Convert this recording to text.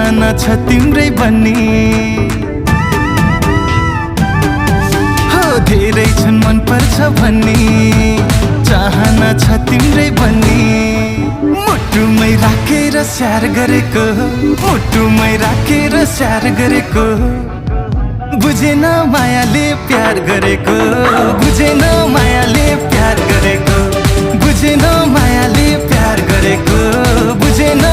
चाहना छ तिम्रै बन्ने हो धेरै छन् मन पर्छ भन्ने चाहना छ तिम्रै बन्ने मुटुमै राखेर स्याहार गरेको मुटुमै राखेर स्याहार गरेको बुझेन मायाले प्यार गरेको बुझेन मायाले प्यार गरेको बुझेन मायाले प्यार गरेको बुझेन